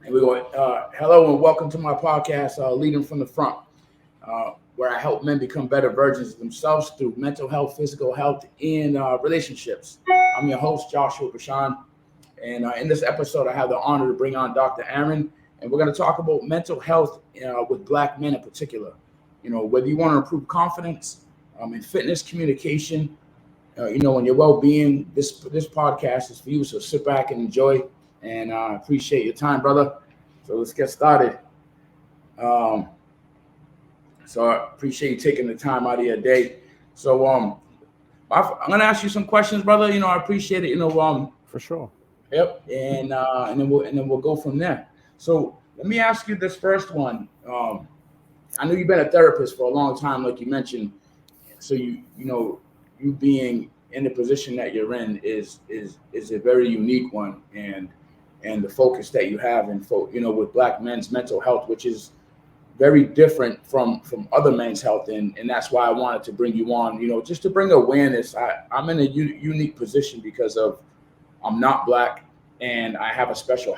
And we go, hello and welcome to my podcast, Leading from the Front, where I help men become better versions of themselves through mental health, physical health, and relationships. I'm your host, Joshua Bashan. And in this episode, I have the honor to bring on Dr. Arron, and we're going to talk about mental health with Black men in particular. Whether you want to improve confidence in fitness, communication, and your well-being, this podcast is for you. So sit back and enjoy, and appreciate your time, brother. So let's get started. Um, so I appreciate you taking the time out of your day. So I'm gonna ask you some questions, brother. I appreciate it. For sure. Yep, and then we'll go from there. So let me ask you this first one. I know you've been a therapist for a long time, like you mentioned. So you being in the position that you're in is a very unique one, and the focus that you have with Black men's mental health, which is very different from other men's health, and that's why I wanted to bring you on. Just to bring awareness. I'm in a unique position because of I'm not Black, and I have a special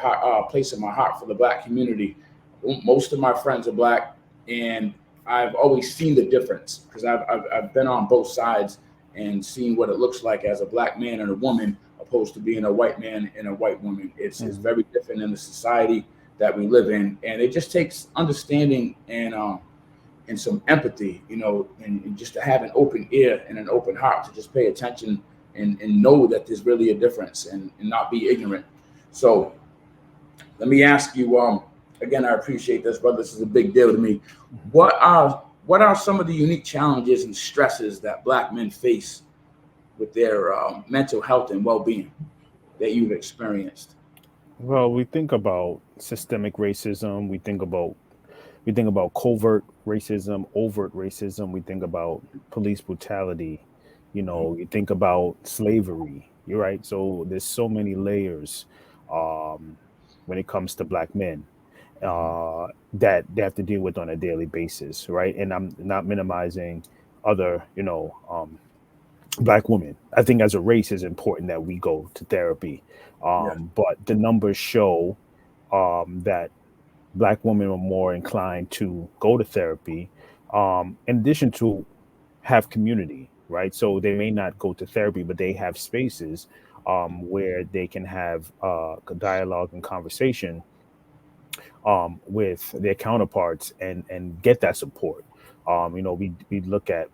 place in my heart for the Black community. Most of my friends are Black, and I've always seen the difference because I've been on both sides and seen what it looks like as a Black man and a woman opposed to being a white man and a white woman. It's Mhm. very different in the society that we live in, and it just takes understanding and some empathy, and just to have an open ear and an open heart to just pay attention and know that there's really a difference and not be ignorant. So let me ask you, again, I appreciate this, brother. This is a big deal to me. Mhm. What are some of the unique challenges and stresses that Black men face with their mental health and well-being that you've experienced? Well, we think about systemic racism. We think about covert racism, overt racism. We think about police brutality. You think about slavery. You're right. So there's so many layers um, when it comes to Black men that they have to deal with on a daily basis, right? And I'm not minimizing other, Black women. I think as a race is important that we go to therapy, Yes, but the numbers show that Black women are more inclined to go to therapy, in addition to have community, right? So they may not go to therapy, but they have spaces where they can have dialogue and conversation with their counterparts and get that support. We look at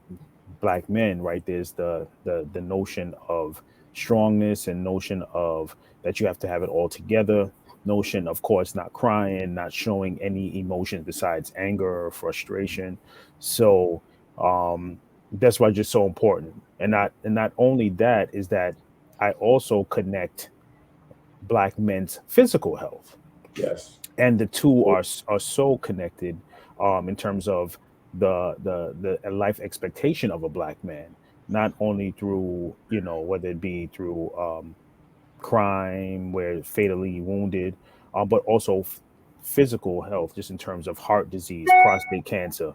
Black men, right? There's the notion of strongness and notion of that you have to have it all together. Notion, of course, not crying, not showing any emotions besides anger or frustration. So that's why it's just so important. And not only that is that I also connect Black men's physical health, yes, and the two are so connected in terms of the life expectation of a Black man, not only through whether it be through crime where fatally wounded, but also physical health, just in terms of heart disease, prostate cancer,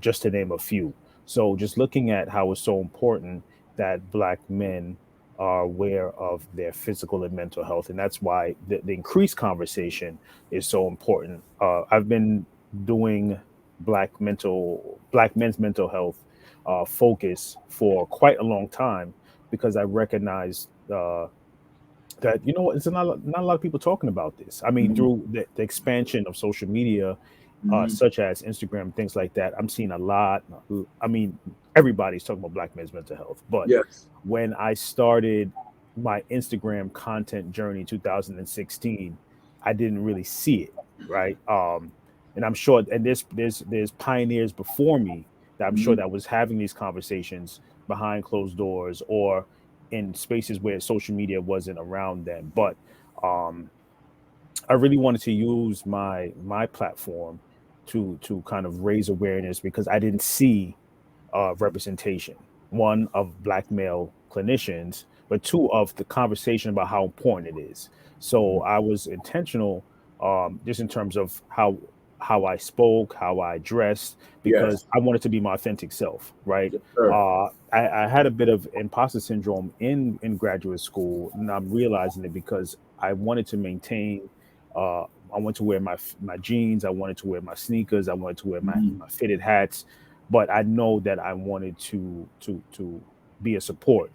just to name a few. So just looking at how it's so important that Black men are aware of their physical and mental health, and that's why the increased conversation is so important. I've been doing Black men's mental health focus for quite a long time because I recognize that it's not a lot of people talking about this. I mean, hmm through the expansion of social media, hmm such as Instagram, things like that, I'm seeing a lot. I mean, everybody's talking about Black men's mental health, but yes, when I started my Instagram content journey in 2016, I didn't really see it, right? And I'm sure, and there's pioneers before me that I'm sure hmm that was having these conversations behind closed doors or in spaces where social media wasn't around them. But um, I really wanted to use my platform to kind of raise awareness because I didn't see representation. One of Black male clinicians, but two of the conversation about how important it is. So I was intentional, just in terms of how I spoke, how I dressed, yes, because I wanted to be my authentic self, right? yes, sir. I had a bit of imposter syndrome in graduate school, and I'm realizing it because I wanted to maintain uh, I want to wear my jeans. I wanted to wear my sneakers. I wanted to wear Mhm. my fitted hats, but I know that I wanted to be a support.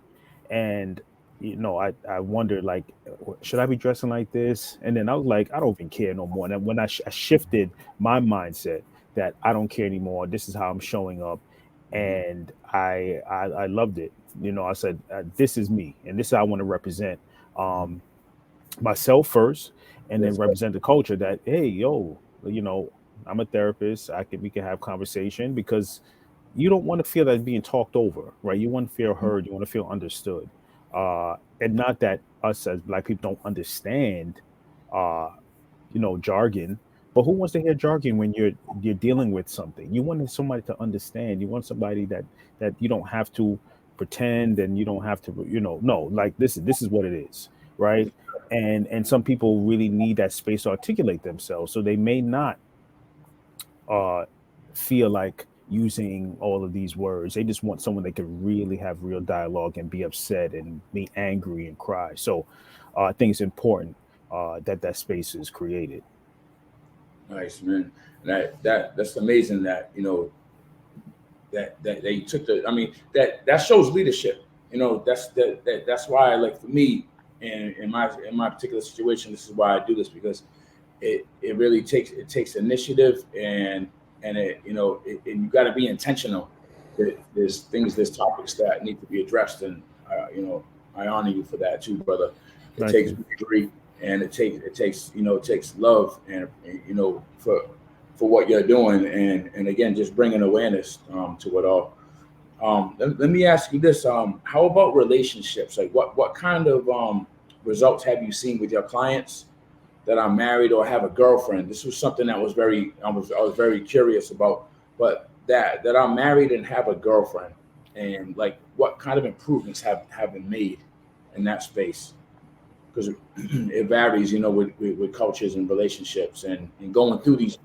And I wondered, like, should I be dressing like this? And then I was like, I don't even care no more. And then when I shifted my mindset that I don't care anymore, this is how I'm showing up, Mhm. and I loved it. I said, this is me, and this is how I want to represent. Um, Myself first, and then Yes, sir. represent the culture that, hey, yo, I'm a therapist. We can have conversation, because you don't want to feel that being talked over, right? You want to feel Mhm. heard. You want to feel understood. And not that us as Black people don't understand uh jargon, but who wants to hear jargon when you're dealing with something? You want somebody to understand. You want somebody that you don't have to pretend, and you don't have to, no, like, this is what it is, right? And some people really need that space to articulate themselves, so they may not uh feel like using all of these words. They just want someone that can really have real dialogue and be upset and be angry and cry. So I think it's important that space is created. Nice, man. And that's amazing that that you took the. I mean, that shows leadership. That's why, like, for me, in my particular situation, this is why I do this, because it really takes initiative, and and you got to be intentional. There's topics that need to be addressed, and I honor you for that too, brother. It Thank takes you. bravery, and it takes love, and for what you're doing, and again, just bringing awareness to it all. Let me ask you this: how about relationships? Like, what kind of results have you seen with your clients that are married or have a girlfriend? This was something that I was very curious about. But that are married and have a girlfriend, and like, what kind of improvements have been made in that space? Because it varies, with cultures and relationships, and going through these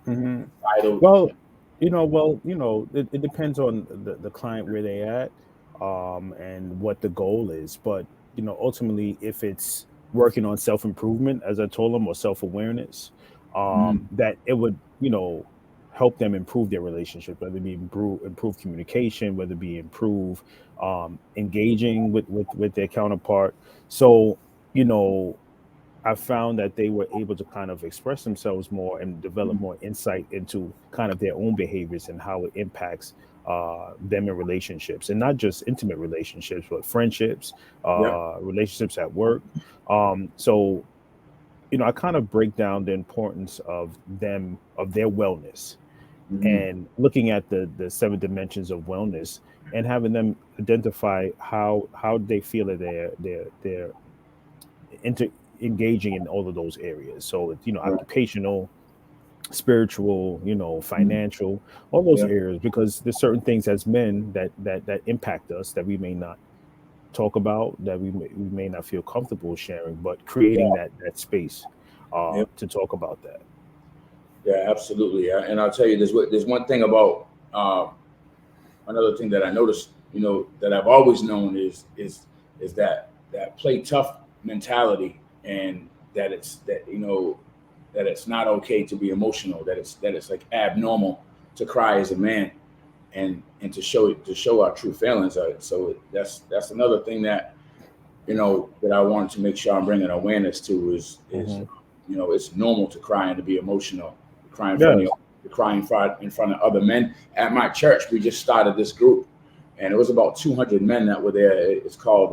Hmm. vital. Well, it depends on the client, where they at, and what the goal is. But ultimately, if it's working on self improvement, as I told them, or self awareness, Mhm. that it would help them improve their relationship, whether it be improve communication, whether it be improve engaging with their counterpart. So you know I found that they were able to kind of express themselves more and develop more insight into kind of their own behaviors and how it impacts them in relationships, and not just intimate relationships, but friendships, Yep. relationships at work. So I kind of break down the importance of their wellness, Hmm. and looking at the seven dimensions of wellness, and having them identify how they feel that they're inter engaging in all of those areas. So it's Right. occupational, spiritual, Mhm. financial, all those Yep. areas, because there's certain things as men that impact us that we may not talk about, that we may not feel comfortable sharing, but creating Yeah. that space Yep. to talk about that. Yeah. Absolutely. And I'll tell you, there's one thing about another thing that I noticed, that I've always known is that play tough mentality, and that it's not okay to be emotional, that it's like abnormal to cry as a man, and to show our true feelings. So that's another thing that I wanted to make sure I'm bringing awareness to is Hmm. it's normal to cry and to be emotional, to cry in front of Yes. to cry in front of other men. At my church, we just started this group, and it was about 200 men that were there. It's called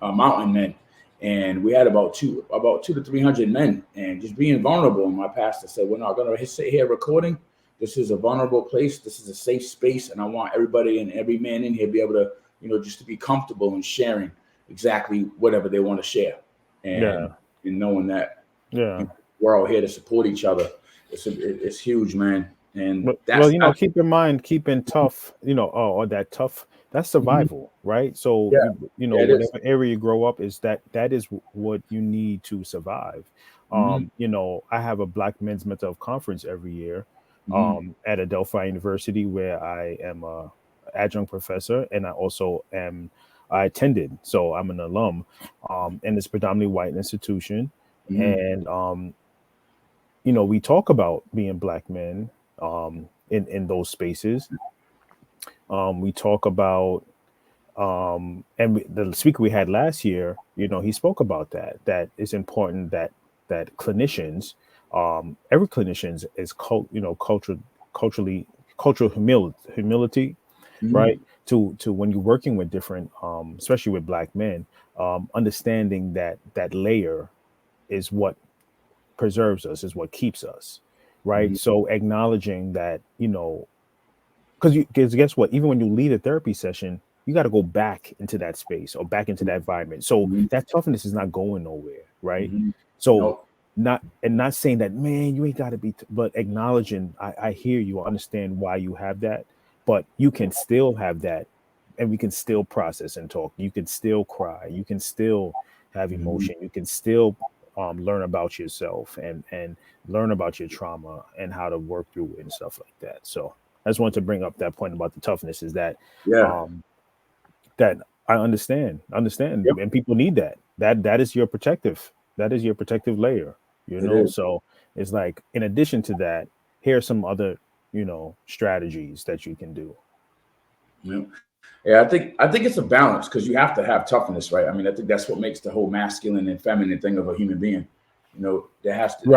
Mountain Men, and we had about two to 300 men, and just being vulnerable. And my pastor said, "We're not going to sit here recording. This is a vulnerable place. This is a safe space, and I want everybody and every man in here to be able to, just to be comfortable in sharing exactly whatever they want to share, and Yeah. knowing that Yeah. we're all here to support each other. It's huge, man, and Well, that's keep in mind, keeping tough, or that tough, that's Mhm. survival, right? So Yeah, yeah, it is. whatever area you grow up, is that is what you need to survive. Hmm. I have a Black men's mental health conference every year, Hmm. at Adelphi University, where I am a adjunct professor, and I attended, so I'm an alum, and it's predominantly white institution, Hmm. and we talk about being black men in those spaces. We talk about the speaker we had last year, he spoke about that it's important that clinicians, every clinician is culturally cultural humility, Mhm. right? To when you're working with different, especially with black men, understanding that layer is what preserves us, is what keeps us, right? Mhm. So acknowledging that, because guess what? Even when you leave a therapy session, you got to go back into that space or back into that environment. So Mhm. that toughness is not going nowhere, right? Mhm. So No. not saying that, man, you ain't got to be, but acknowledging, I hear you, I understand why you have that, but you can still have that, and we can still process and talk. You can still cry. You can still have Mhm. emotion. You can still learn about yourself and learn about your trauma and how to work through it and stuff like that. So I just wanted to bring up that point about the toughness, is that Yeah. um that I understand, Yep. and people need that. That is your protective. That is your protective layer, It is. So it's like, in addition to that, here are some other, strategies that you can do. Yeah. Yeah. I think it's a balance because you have to have toughness, right? I mean, I think that's what makes the whole masculine and feminine thing of a human being. There Right. has to be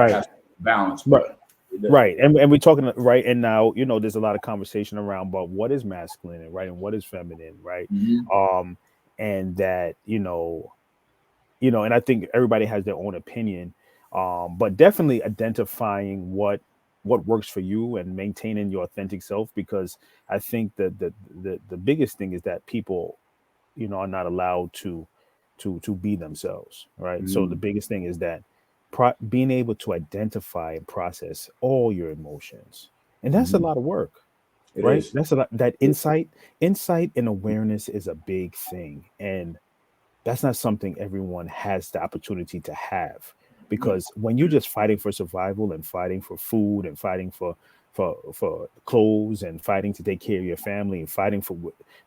balance, Right. but the, Right. And we're talking, right. And now, there's a lot of conversation around about what is masculine, and right, and what is feminine, right? Mhm. Um, and that, and I think everybody has their own opinion. But definitely identifying what works for you and maintaining your authentic self, because I think that the biggest thing is that people, are not allowed to be themselves, right? So the Mhm. biggest thing is that being able to identify and process all your emotions, and that's a Mhm. lot of work, It right? is. That's a lot. That insight and awareness is a big thing, and that's not something everyone has the opportunity to have, No. because when you're just fighting for survival and fighting for food and fighting for clothes and fighting to take care of your family and fighting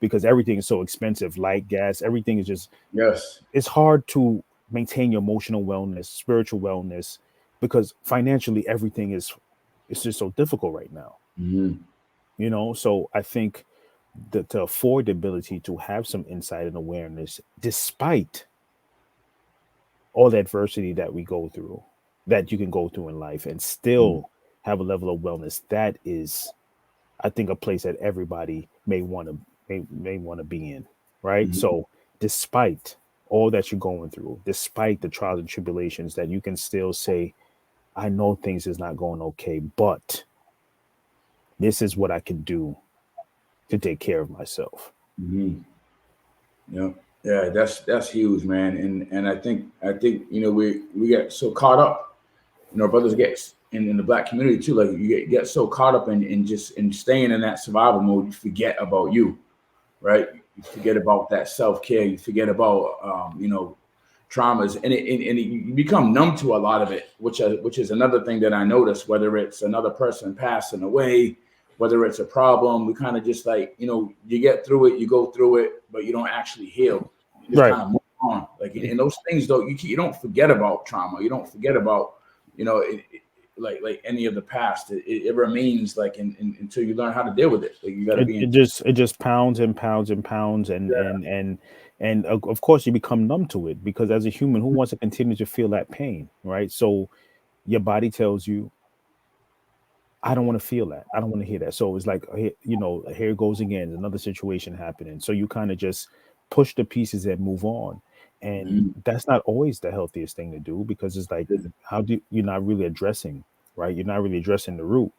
because everything is so expensive, light, gas, everything is just, Yes. it's hard to maintain your emotional wellness, spiritual wellness, because financially everything is, it's just so difficult right now. Mhm. So I think that to afford the ability to have some insight and awareness despite all the adversity that we go through, that you can go through in life, and Mhm. still have a level of wellness, that is, I think, a place that everybody may want to be in, right? Mhm. So despite all that you're going through, despite the trials and tribulations, that you can still say, I know things is not going okay, but this is what I can do to take care of myself. Mhm. Yeah, yeah, that's huge, man. And I think we get so caught up. Brothers get in the black community too. Like you get so caught up in just in staying in that survival mode, you forget about you, right? You forget about that self care. You forget about traumas, and you become numb to a lot of it, which is another thing that I noticed. Whether it's another person passing away, whether it's a problem, we kind of just like you get through it, you go through it, but you don't actually heal. You just Right. kind of move on. Like and those things, though, you don't forget about trauma. You don't forget about like any of the past. It remains like until you learn how to deal with it. Like you got to it, be in. it just pounds and pounds and pounds, and of course you become numb to it, because as a human, who wants to continue to feel that pain, right? So your body tells you, I don't want to feel that, I don't want to hear that. So it's like, here it goes again, another situation happening, so you kind of just push the pieces and move on. And Mhm. that's not always the healthiest thing to do, because it's like, how do you're not really addressing, right? You're not really addressing the root.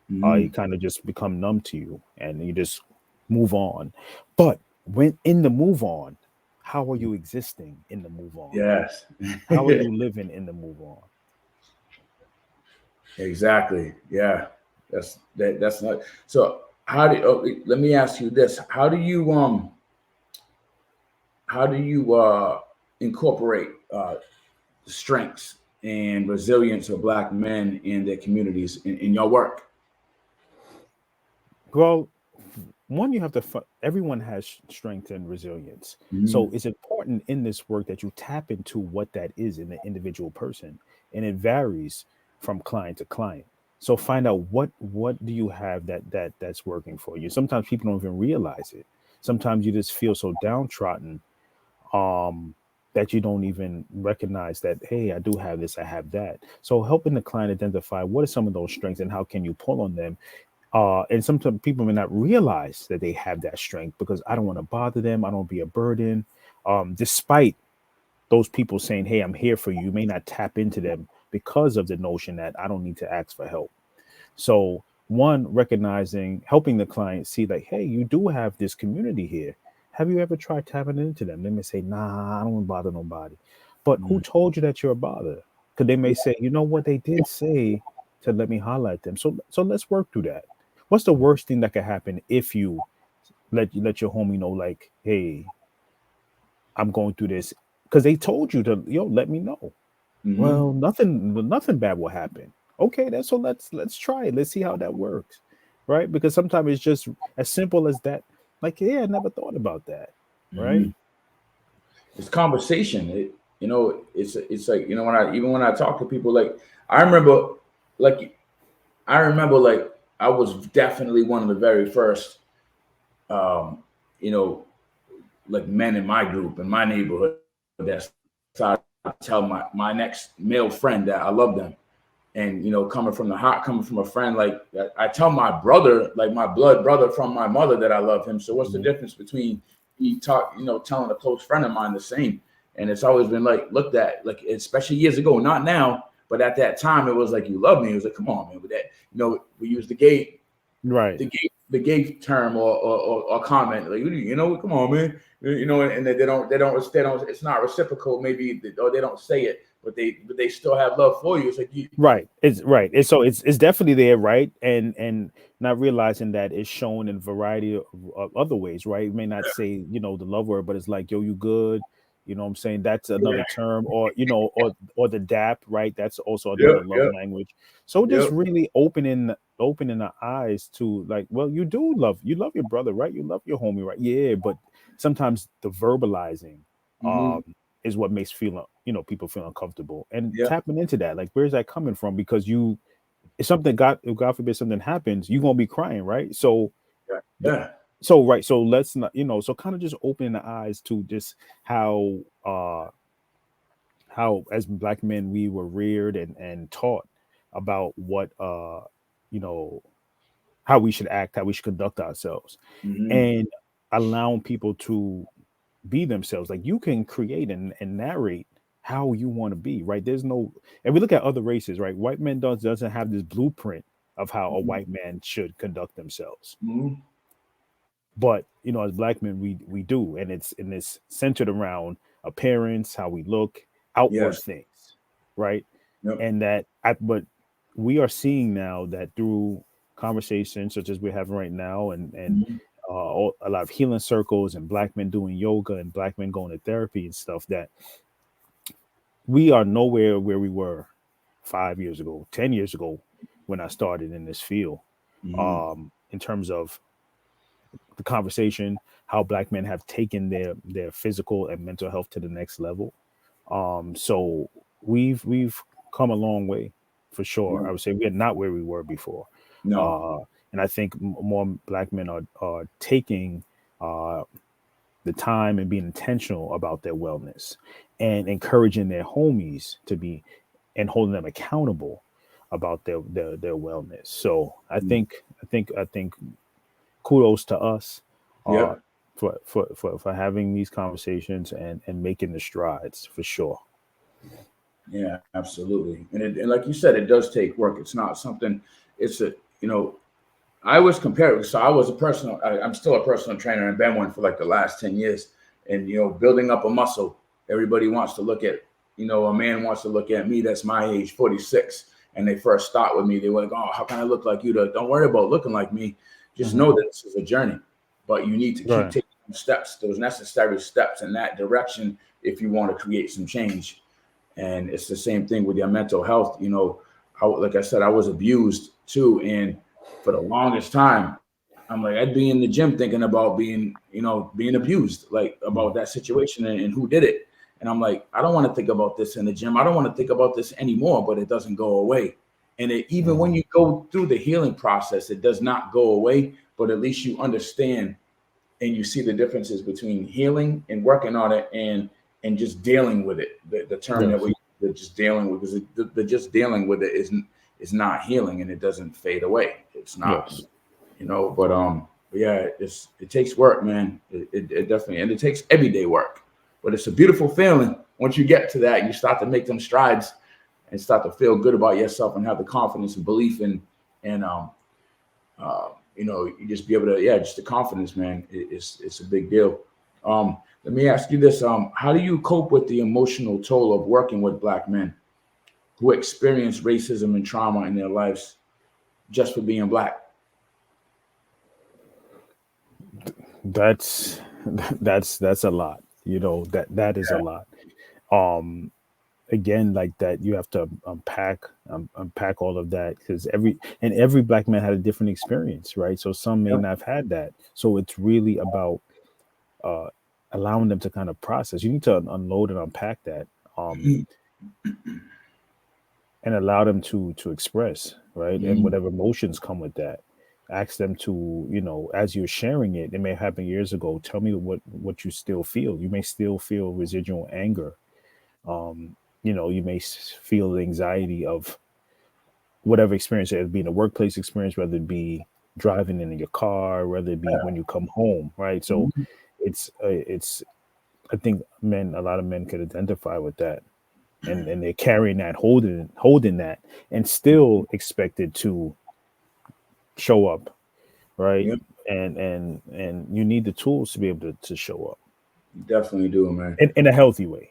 You Mhm. kind of just become numb to you, and you just move on. But when in the move on, how are you existing in the move on? Yes. How are you living in the move on? Exactly. Yeah. That's not so let me ask you this. How do you incorporate strengths and resilience of black men in their communities in your work? Well, one, you have to, everyone has strength and resilience. So Mhm. it's important in this work that you tap into what that is in the individual person. And it varies. from client to client. So find out what do you have that's working for you. Sometimes people don't even realize it. Sometimes you just feel so downtrodden, um, that you don't even recognize that, hey, I do have this, I have that. So helping the client identify what are some of those strengths and how can you pull on them. And sometimes people may not realize that they have that strength because I don't want to bother them. I don't want to be a burden. Despite those people saying, hey, I'm here for you, you may not tap into them because of the notion that I don't need to ask for help. So one, recognizing, helping the client see like, hey, you do have this community here. Have you ever tried tapping into them? They may say, nah, I don't want to bother nobody. But who Mhm. told you that you're a bother? Because they may say, you know what, they did say to let me highlight them. So let's work through that. What's the worst thing that could happen if you let your homie know, like, hey, I'm going through this? Because they told you to, let me know. Mhm. Well, nothing bad will happen. Okay, that's so let's try it. Let's see how that works. Right? Because sometimes it's just as simple as that. Like, yeah, I never thought about that. Right? Mhm. It's conversation. It's like when I talk to people, like I remember, like I remember, like I was definitely one of the very first, um, you know, like men in my group in my neighborhood that started to tell my next male friend that I love them. And coming from a friend, like I tell my brother, like my blood brother from my mother, that I love him. So what's the Mhm. difference between telling a close friend of mine the same? And it's always been like looked at, like especially years ago, not now, but at that time it was like, you love me. It was like, come on, man, with that, we use Right. the gay term or comment, like, come on, man, and they don't, it's not reciprocal, maybe, or they don't say it, but they still have love for you. It's like you. Right. It's right. It's definitely there, right? And not realizing that it's shown in a variety of other ways, right? It may not say, the love word, but it's like, yo, you good. You know what I'm saying? That's Yeah. another term, or or the dap, right? That's also Yep. another love Yep. language. So just Yep. really opening the eyes to, like, well, you love your brother, right? You love your homie, right? Yeah, but sometimes the verbalizing Hmm. is what makes people feel uncomfortable, and Yep. tapping into that, like, where's that coming from? Because if something, God forbid, something happens, you're gonna be crying, right? So Yeah. th- Yeah. right, so let's not, so kind of just opening the eyes to just how as black men we were reared and taught about what you know how we should act, how we should conduct ourselves, Hmm. and allowing people to be themselves. Like, you can create and narrate how you want to be, right? There's no, and we look at other races, right? White men doesn't have this blueprint of how a Hmm. white man should conduct themselves. Hmm. But as black men, we do, and it's centered around appearance, how we look, outward Yes. things, right? Yep. And but we are seeing now that through conversations such as we're having right now, and Hmm. a lot of healing circles and black men doing yoga and black men going to therapy and stuff, that we are nowhere where we were 5 years ago, 10 years ago, when I started in this field. Hmm. In terms of the conversation, how black men have taken their physical and mental health to the next level. So we've come a long way, for sure. I Yep. would say we're not where we were before. No. Uh, and I think more black men are taking uh, the time and being intentional about their wellness, and encouraging their homies to be, and holding them accountable about their wellness. So I think kudos to us, uh, Yep. for having these conversations and making the strides, for sure. Yeah, absolutely. And like you said, it does take work. It's not something. It's a you know I was compared. So I was a personal. I'm still a personal trainer and been one for like the last 10 years. And building up a muscle. Everybody wants to look at. A man wants to look at me. That's my age, 46. And they first start with me. They were like, "Oh, how can I look like you?" Don't worry about looking like me. Just Hmm. know that this is a journey. But you need to keep Right. taking steps, those necessary steps in that direction, if you want to create some change. And it's the same thing with your mental health. Like I said, I was abused too, and for the longest time, I'm like, I'd be in the gym thinking about being abused, like about Mhm. that situation and who did it. And I'm like, I don't want to think about this in the gym. I don't want to think about this anymore, but it doesn't go away. And even when you go through the healing process, it does not go away, but at least you understand and you see the differences between healing and working on it and just dealing with it. The term that we're just dealing with, because the just dealing with it is not healing, and it doesn't fade away. It's not, but yeah, it takes work, man. It definitely, and it takes everyday work, but it's a beautiful feeling once you get to that and you start to make them strides and start to feel good about yourself and have the confidence and belief in, and you just be able to, just the confidence, man. It's a big deal. Let me ask you this: how do you cope with the emotional toll of working with Black men who experience racism and trauma in their lives just for being Black? That's a lot. That is a lot. Again, like that, you have to unpack all of that, because every Black man had a different experience, right? So some may not have had that. So it's really about allowing them to kind of process. You need to unload and unpack that, and allow them to express, right? And whatever emotions come with that. Ask them to, as you're sharing it may have happened years ago. Tell me what you still feel. You may still feel residual anger. You may feel the anxiety of whatever experience, it be a workplace experience, whether it be driving in your car, whether it be when you come home, right? So it's I think a lot of men could identify with that, and they're carrying that, holding that, and still expected to show up, right? And you need the tools to be able to show up. You definitely do, man. In a healthy way.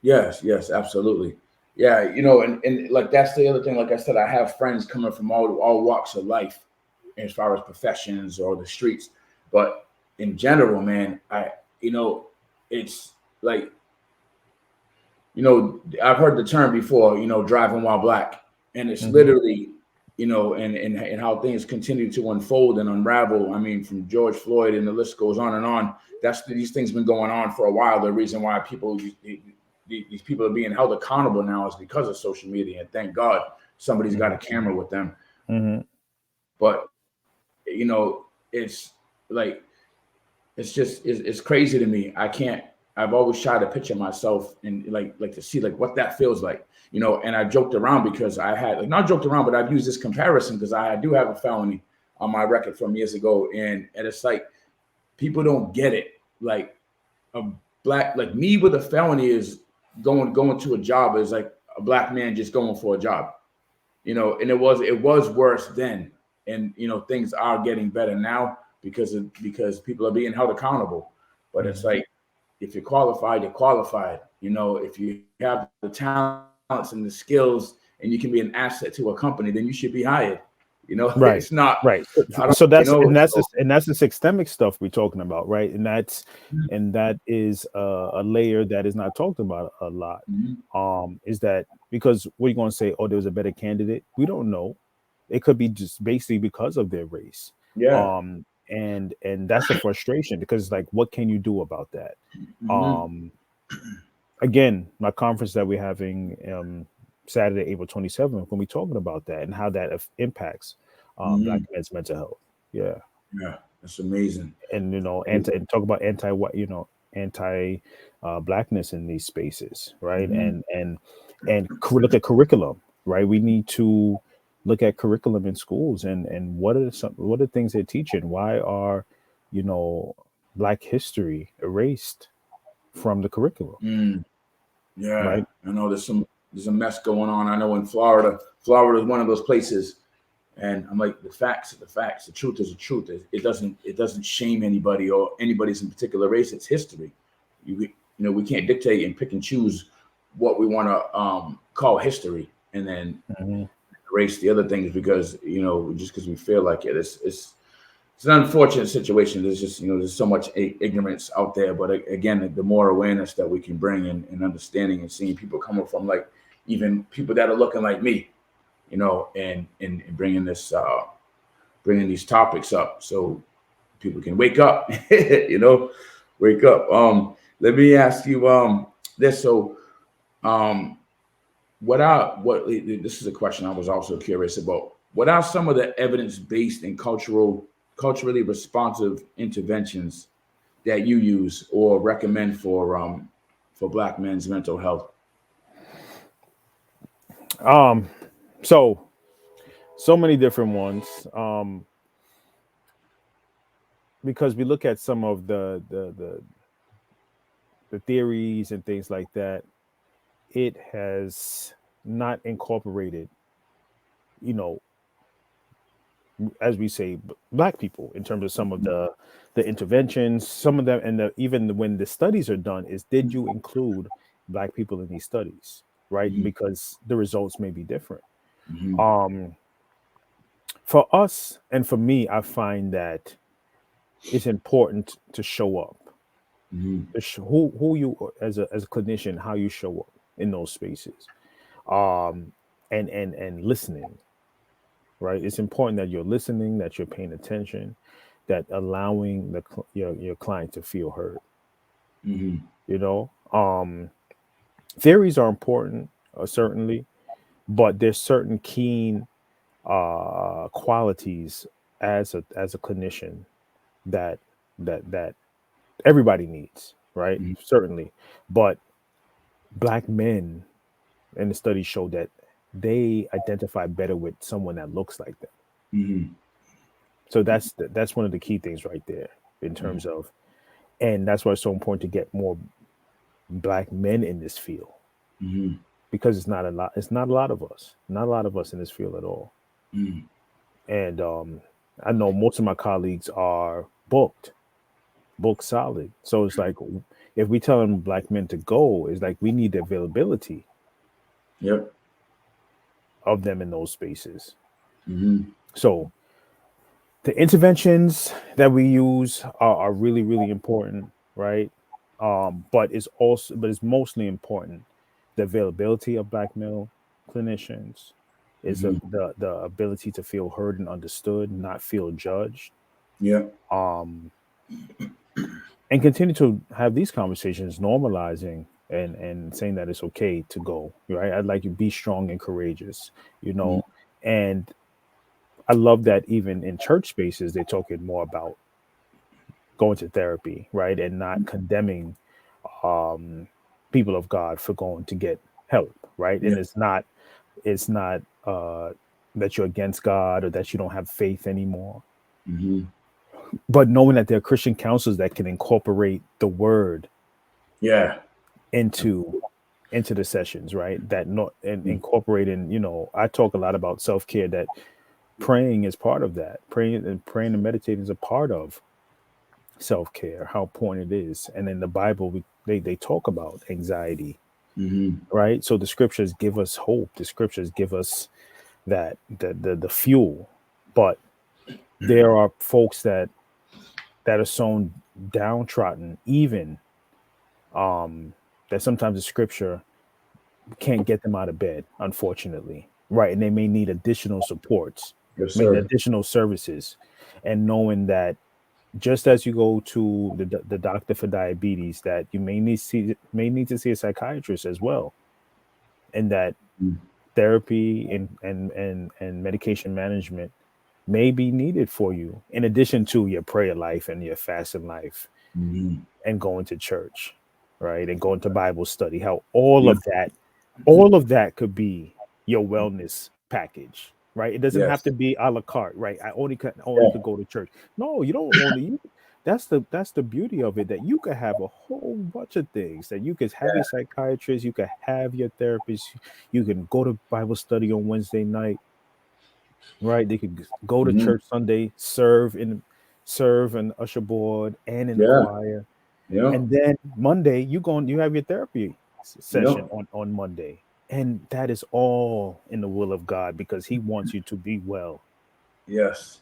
Yes, absolutely. Yeah, and like that's the other thing. Like I said, I have friends coming from all walks of life, as far as professions or the streets. But in general, man, it's like, I've heard the term before, driving while Black, and it's literally, and how things continue to unfold and unravel. I mean, from George Floyd, and the list goes on and on. These things been going on for a while. The reason why these people are being held accountable now is because of social media, and thank God somebody's got a camera with them. But it's like, it's crazy to me. I've always tried to picture myself and like to see like what that feels like, and I joked around because I had not joked around, but I've used this comparison because I do have a felony on my record from years ago, and it's like people don't get it. Like a Black, like me with a felony is going to a job is like a Black man just going for a job, and it was worse then, and things are getting better now because people are being held accountable. But it's like, if you're qualified, you're qualified. If you have the talents and the skills and you can be an asset to a company, then you should be hired. Right. It's not right. So that's the systemic stuff we're talking about, right? And that is a layer that is not talked about a lot. Is that because what are you going to say? Oh, there was a better candidate. We don't know. It could be just basically because of their race. Yeah. And that's the frustration, because like, what can you do about that? Again, my conference that we're having Saturday, April 27th, when we're talking about that and how that impacts Black men's mental health. Yeah, that's amazing. And and talk about anti Blackness in these spaces, right? And look at curriculum, right? We need to look at curriculum in schools and what are things they're teaching? Why are Black history erased from the curriculum? Yeah, right. I know there's a mess going on. I know in Florida is one of those places, and I'm like, the facts are the facts. The truth is the truth. It doesn't shame anybody or anybody's in particular race. It's history. We can't dictate and pick and choose what we want to call history, and then erase the other things because just because we feel like it. It's an unfortunate situation. There's just there's so much ignorance out there. But again, the more awareness that we can bring and understanding and seeing people coming from like even people that are looking like me, and bringing this bringing these topics up so people can wake up, wake up. Let me ask you this. So this is a question I was also curious about. What are some of the evidence-based and culturally responsive interventions that you use or recommend for Black men's mental health? Um, so so many different ones. Because we look at some of the theories and things like that, it has not incorporated, you know, as we say, black people in terms of some of the interventions, some of them, and even when the studies are done, is did you include black people in these studies, right? Mm-hmm. Because the results may be different. Mm-hmm. Um, for us and for me, I find that it's important to show up. Mm-hmm. Who you as a clinician, how you show up in those spaces, um, and listening. Right, it's important that you're listening, that you're paying attention, that allowing your client to feel heard. Mm-hmm. You know, theories are important, certainly, but there's certain keen qualities as a clinician that that everybody needs, right? Mm-hmm. Certainly, but black men in the study show that they identify better with someone that looks like them. Mm-hmm. So that's one of the key things right there in terms of, and that's why it's so important to get more black men in this field, Mm-hmm. because it's not a lot. It's not a lot of us. Not a lot of us in this field at all. Mm-hmm. And I know most of my colleagues are booked solid. So it's like if we tell them black men to go, it's like we need the availability Yep. of them in those spaces. Mm-hmm. So the interventions that we use are really really important, right? But it's mostly important the availability of black male clinicians, is Mm-hmm. the ability to feel heard and understood, not feel judged, Yep. um and continue to have these conversations, normalizing and saying that it's okay to go, right? I'd like you to be strong and courageous, you Mm-hmm. know. And I love that even in church spaces they're talking more about going to therapy, right? And not condemning um people of God for going to get help, right? And Yep. it's not that you're against God or that you don't have faith anymore, Mm-hmm. but knowing that there are Christian counselors that can incorporate the word Yeah. into the sessions, right? That not and Mm-hmm. incorporating, I talk a lot about self-care, that praying is part of that. Praying and meditating is a part of self-care, how important it is. And in the Bible, they talk about anxiety, Mm-hmm. right? So the scriptures give us hope. The scriptures give us that the fuel. But there are folks that are so downtrodden, even um that sometimes the scripture can't get them out of bed, unfortunately, right? And they may need additional supports, Yes, may need sir. additional services, and knowing that just as you go to the doctor for diabetes, that you may need to see a psychiatrist as well, and that therapy and medication management may be needed for you in addition to your prayer life and your fasting life Mm-hmm. and going to church, right? And going to Bible study. How Yeah. all of that could be your wellness package, right? It doesn't have Yes. to be a la carte, right? I only Yeah. could go to church. No, you don't only you. That's the beauty of it, that you could have a whole bunch of things, that you could have your psychiatrist, you could have your therapist, you can go to Bible study on Wednesday night, right? They could go to Mm-hmm. church Sunday, serve an usher board and in the Yeah. choir, Yeah. and then Monday you have your therapy Yeah. session on Monday, and that is all in the will of God because He wants you to be well. Yes.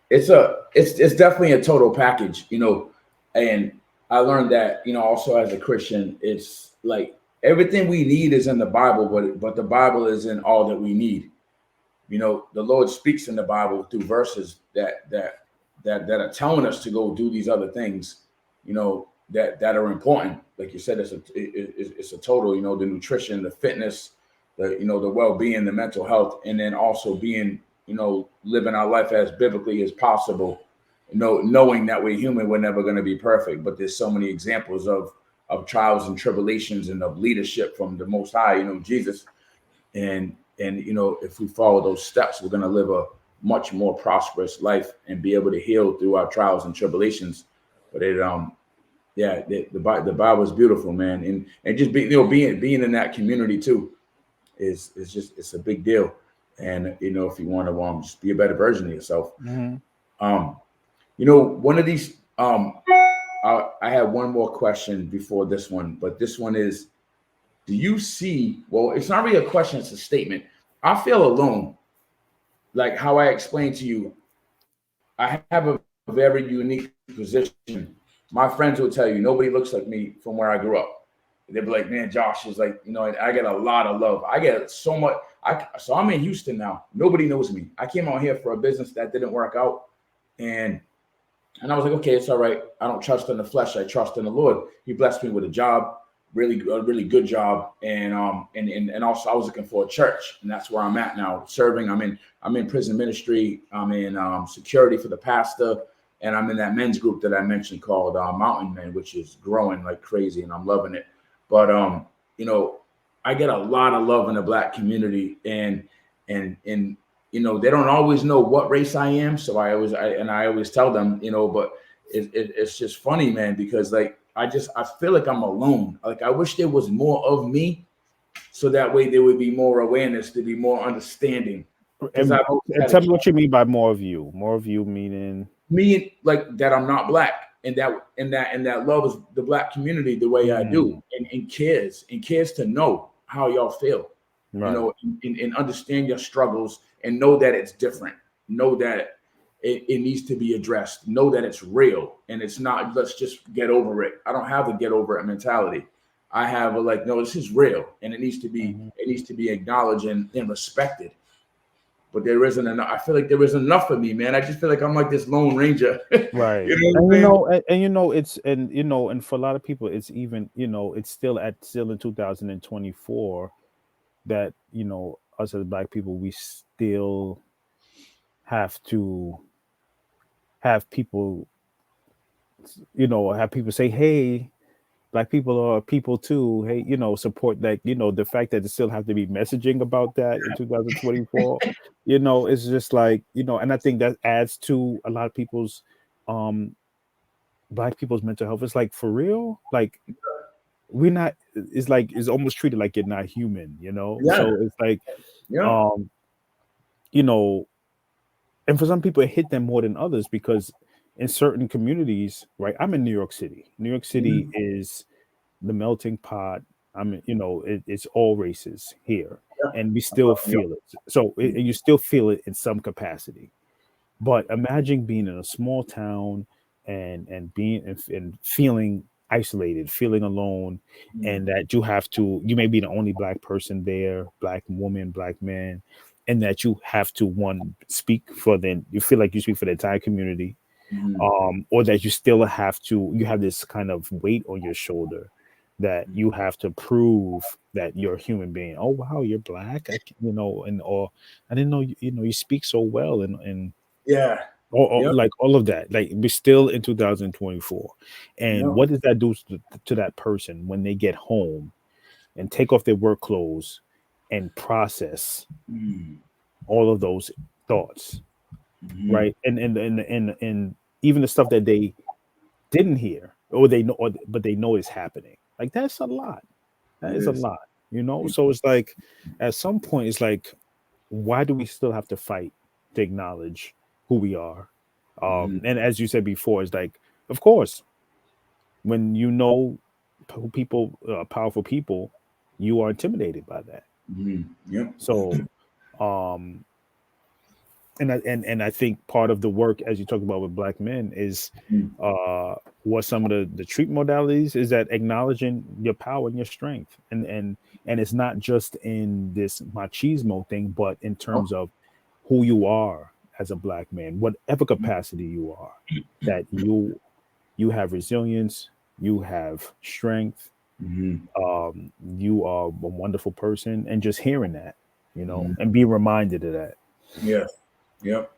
It's definitely a total package, and I learned that, also as a Christian, it's like everything we need is in the Bible, but the Bible is in all that we need. The Lord speaks in the Bible through verses that are telling us to go do these other things, that are important. Like you said, it's a total, the nutrition, the fitness, the well-being, the mental health, and then also being, living our life as biblically as possible. Knowing that we're human, we're never going to be perfect, but there's so many examples of trials and tribulations and of leadership from the Most High, Jesus, and if we follow those steps, we're going to live a much more prosperous life and be able to heal through our trials and tribulations. But the Bible is beautiful, man, and just being in that community too is just, it's a big deal. And if you want to just be a better version of yourself. One of these I have one more question before this one, but this one is, do you see, well, it's not really a question, it's a statement. I feel alone. Like how I explained to you, I have a very unique position. My friends will tell you, nobody looks like me from where I grew up. They'll be like, man, Josh is like, I get a lot of love. I get so much. So I'm in Houston now. Nobody knows me. I came out here for a business that didn't work out. And I was like, okay, it's all right. I don't trust in the flesh. I trust in the Lord. He blessed me with a job, a really good job. And also I was looking for a church, and that's where I'm at now, serving. I'm in prison ministry. I'm in security for the pastor, and I'm in that men's group that I mentioned called Mountain Men, which is growing like crazy, and I'm loving it. But I get a lot of love in the Black community, and they don't always know what race I am. So I always tell them, but it's just funny, man, because like, I feel like I'm alone. Like I wish there was more of me, so that way there would be more awareness, to be more understanding. And tell me what you mean by more of you. More of you meaning me, like that I'm not Black, and that loves the Black community the way I do, and cares to know how y'all feel, right. And understand your struggles, and know that it's different. Know that it needs to be addressed. Know that it's real, and it's not, let's just get over it. I don't have a get over it mentality. I have a like, no, this is real, and it needs to be acknowledged and respected. But there isn't enough. I feel like there isn't enough of me, man. I just feel like I'm like this Lone Ranger. Right. And for a lot of people, it's even, it's still in 2024 that, us as Black people, we still have to have people, have people say, hey, Black people are people too. Hey, support that, the fact that they still have to be messaging about that in 2024, it's just like, and I think that adds to a lot of people's, Black people's mental health. It's like, for real, like we're not, it's like, it's almost treated like you're not human, So it's like, and for some people it hit them more than others, because in certain communities, right? I'm in New York City. New York City is the melting pot. It's all races here, and we still feel it. So you still feel it in some capacity. But imagine being in a small town and being and feeling isolated, feeling alone, and that you may be the only Black person there, Black woman, Black man, and that you have to speak for them. You feel like you speak for the entire community. Or that you have this kind of weight on your shoulder that you have to prove that you're a human being. Oh wow, you're Black, or I didn't know you speak so well, and like all of that. Like, we're still in 2024, and what does that do to that person when they get home and take off their work clothes and process all of those thoughts, right? And even the stuff that they didn't hear, or they know, but they know is happening. Like, that's a lot. That is a lot, So it's like, at some point, it's like, why do we still have to fight to acknowledge who we are? And as you said before, it's like, of course, when people, powerful people, you are intimidated by that. So, and I think part of the work, as you talk about with Black men, is what some of the treatment modalities is, that acknowledging your power and your strength, and it's not just in this machismo thing, but in terms of who you are as a Black man, whatever capacity you are, that you have resilience, you have strength, You are a wonderful person, and just hearing that, and be reminded of that. Yeah. Yep.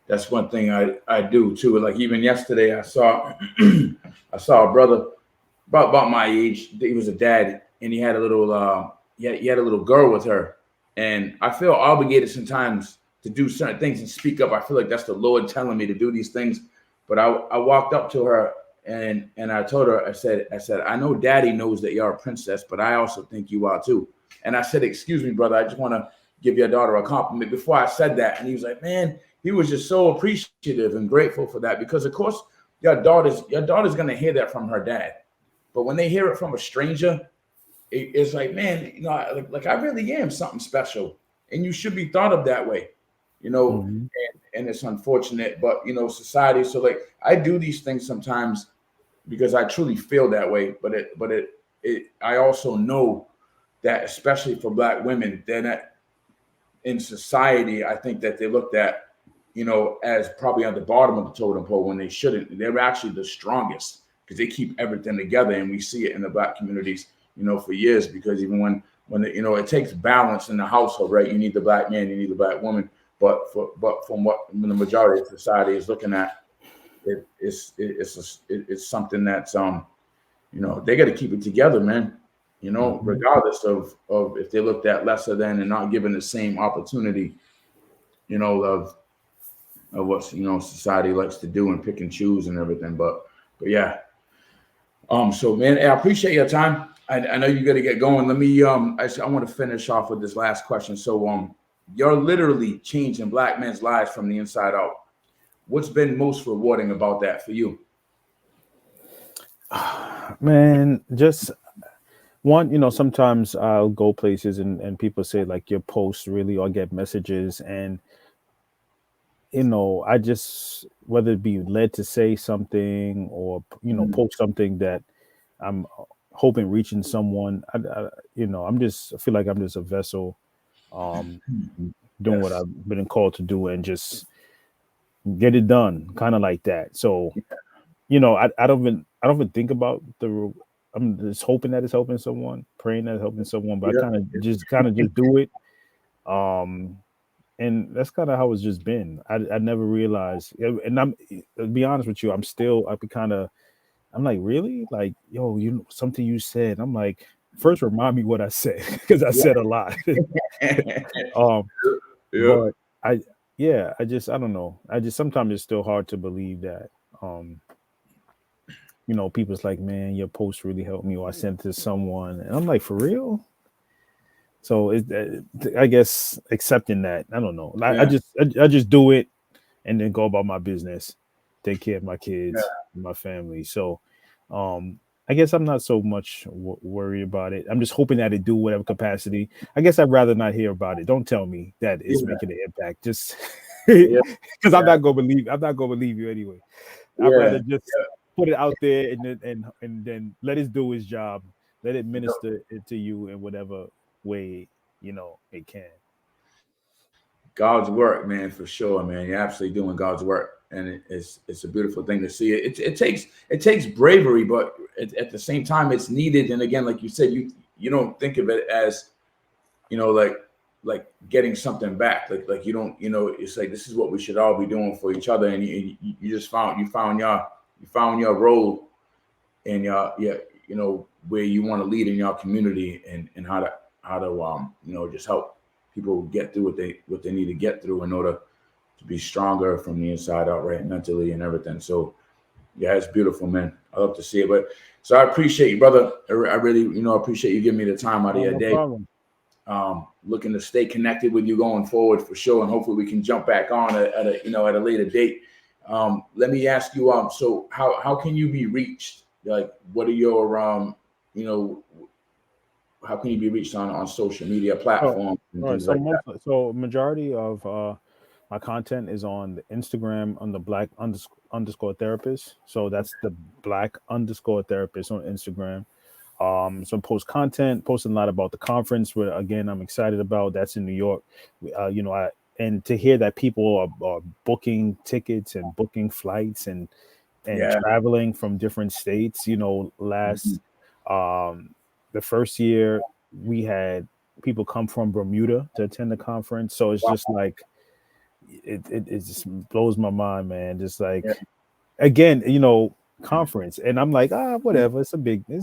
That's one thing I do too. Like even yesterday, I saw I saw a brother about my age. He was a dad, and he had a little he had a little girl with her, and I feel obligated sometimes to do certain things and speak up. I feel like that's the Lord telling me to do these things. But I walked up to her and I told her, I said, I know Daddy knows that you're a princess, but I also think you are too. And I said, excuse me, brother, I just want to give your daughter a compliment. Before I said that, and he was like, man, he was just so appreciative and grateful for that, because of course your daughter's gonna hear that from her dad, but when they hear it from a stranger, it's like, man, like I really am something special, and you should be thought of that way, you know. Mhm. And it's unfortunate, but society. So like I do these things sometimes because I truly feel that way, but I also know that especially for Black women, they're not in society. I think that they looked at, as probably on the bottom of the totem pole when they shouldn't. They're actually the strongest because they keep everything together, and we see it in the Black communities, for years. Because even when it takes balance in the household, right? You need the Black man, you need the Black woman, but from what the majority of society is looking at, it's something that's they got to keep it together, man. Mhm. Regardless of if they looked at lesser than and not given the same opportunity, of what society likes to do and pick and choose and everything. But yeah. So man, I appreciate your time. I know you got to get going. Let me I want to finish off with this last question. So you're literally changing Black men's lives from the inside out. What's been most rewarding about that for you? Man, just one, sometimes I'll go places and people say like your posts really, or get messages, and I just, whether it be led to say something or Mm, post something that I'm hoping reaching someone. I feel like I'm just a vessel, um, doing what yes. I've been called to do, and just get it done, kind of like that. So I don't even think about the. I'm just hoping that it's helping someone, praying that it's helping someone, but I Yeah. kind of just do it. Um, and that's kind of how it's just been. I never realized, and to be honest with you, I be kind of, I'm like, really, like, yo, something you said. I'm like, first remind me what I said because I said a lot. Yeah. um, Yep. but I, yeah, I don't know. I just sometimes it's still hard to believe that. Um, people's like, man, your post really helped me, or I sent it to someone, and I'm like, for real. So I guess accepting that, I don't know. Yeah. I just do it and then go about my business, take care of my Yeah. kids, and my family. So, um, I guess I'm not so much worried about it. I'm just hoping that it do whatever capacity. I guess I'd rather not hear about it. Don't tell me that it's Yeah. making an impact. Just Yeah. because I'm Yeah. not gonna believe. I'm not gonna believe you anyway. I'd Yeah. rather just put it out there and then let it do its job. Let it Yeah. minister it to you in whatever way it can. God's work, man, for sure, man. You're absolutely doing God's work, and it's a beautiful thing to see. It takes bravery, but at the same time, it's needed. And again, like you said, you don't think of it as like getting something back. Like you don't, it's like this is what we should all be doing for each other. And you just found your role and where you want to lead in your community, and how to just help people get through what they need to get through in order to be stronger from the inside out, right, mentally and everything. So yeah, it's beautiful, man. I love to see it. But so I appreciate you, brother. I really appreciate you giving me the time out of Oh, your no day. problem. Looking to stay connected with you going forward for sure, and hopefully we can jump back on at a later date. Let me ask you, so how can you be reached? Like, what are your you know, how can you be reached on social media Oh, platforms and all right. things like that? So majority of my content is on the Instagram on the underscore therapist. So that's the black underscore therapist on Instagram. So post content, posting a lot about the conference, where again I'm excited about. That's in New York. I and to hear that people are booking tickets and booking flights and Yeah. traveling from different states. Last Mhm. the first year we had people come from Bermuda to attend the conference. So it's Wow. just like it just blows my mind, man. Just like Yeah. again, conference. And I'm like, whatever, it's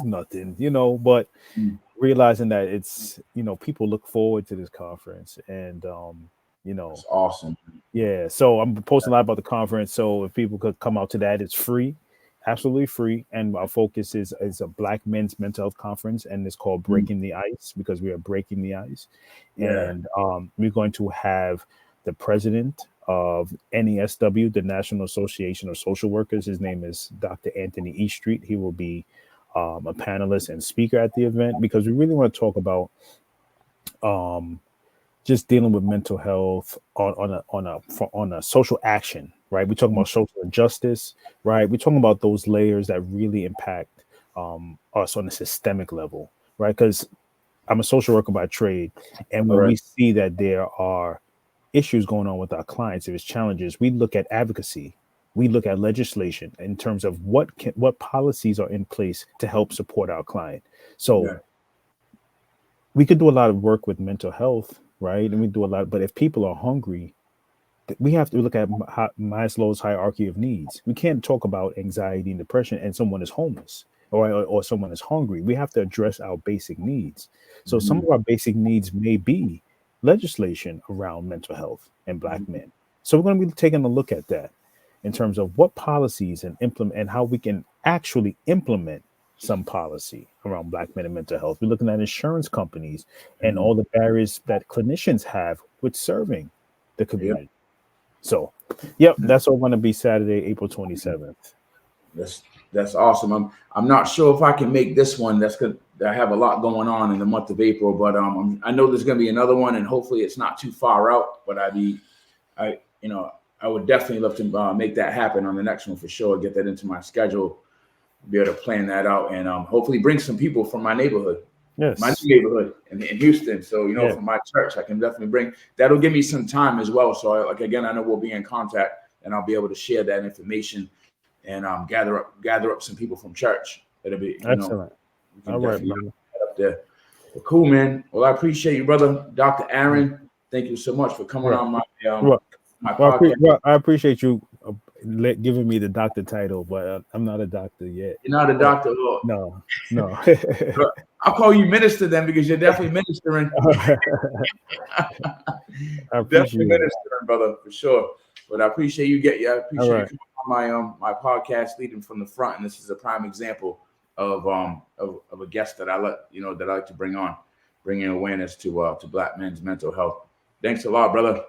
nothing, but Mm. realizing that it's, people look forward to this conference and That's awesome. yeah. So I'm posting a lot about the conference. So if people could come out to that, it's free, absolutely free. And our focus is a Black men's mental health conference, and it's called Mm. Breaking the Ice because we are breaking the ice. Yeah. And we're going to have the president of NESW, the National Association of Social Workers. His name is Dr. Anthony E. Street. He will be a panelist and speaker at the event because we really want to talk about um, just dealing with mental health on a social action, right? We're talking about social injustice, right? We're talking about those layers that really impact us on a systemic level, right? Because I'm a social worker by trade, and All when right. we see that there are issues going on with our clients, if it's challenges, we look at advocacy, we look at legislation in terms of what policies are in place to help support our client. So Yeah. we could do a lot of work with mental health, right? And we do a lot, but if people are hungry, we have to look at Maslow's hierarchy of needs. We can't talk about anxiety and depression and someone is homeless or someone is hungry. We have to address our basic needs. So some Mhm. of our basic needs may be legislation around mental health and Black Mhm. men. So we're going to be taking a look at that in terms of what policies and implement and how we can actually implement some policy around Black men and mental health. We're looking at insurance companies and Mhm. all the barriers that clinicians have with serving the Yeah. community. So, yep, that's all going to be Saturday, April 27th. That's that's awesome. I'm not sure if I can make this one. That's good. I have a lot going on in the month of April, but I know there's going to be another one, and hopefully it's not too far out. But I I would definitely love to make that happen on the next one for sure. Get that into my schedule, be able to plan that out, and hopefully bring some people from my neighborhood, my Yes. neighborhood in Houston. So Yeah. from my church, I can definitely bring. That'll give me some time as well. So like again, I know we'll be in contact, and I'll be able to share that information and gather up some people from church. It'll be Excellent. we All can right, definitely brother. get up there. Well, cool, man. Well, I appreciate you, brother, Dr. Yeah. Arron. Thank you so much for coming Right. on Well, my podcast. I appreciate you giving me the doctor title, but I'm not a doctor yet. You're not a But doctor, Lord. no, no. I'll call you minister then because you're definitely ministering. I Definitely appreciate it. ministering, brother, for sure. But I appreciate I All appreciate you right. coming on my podcast leading from the front. And this is a prime example of a guest that I like to bring on, bringing awareness to Black men's mental health. Thanks a lot, brother.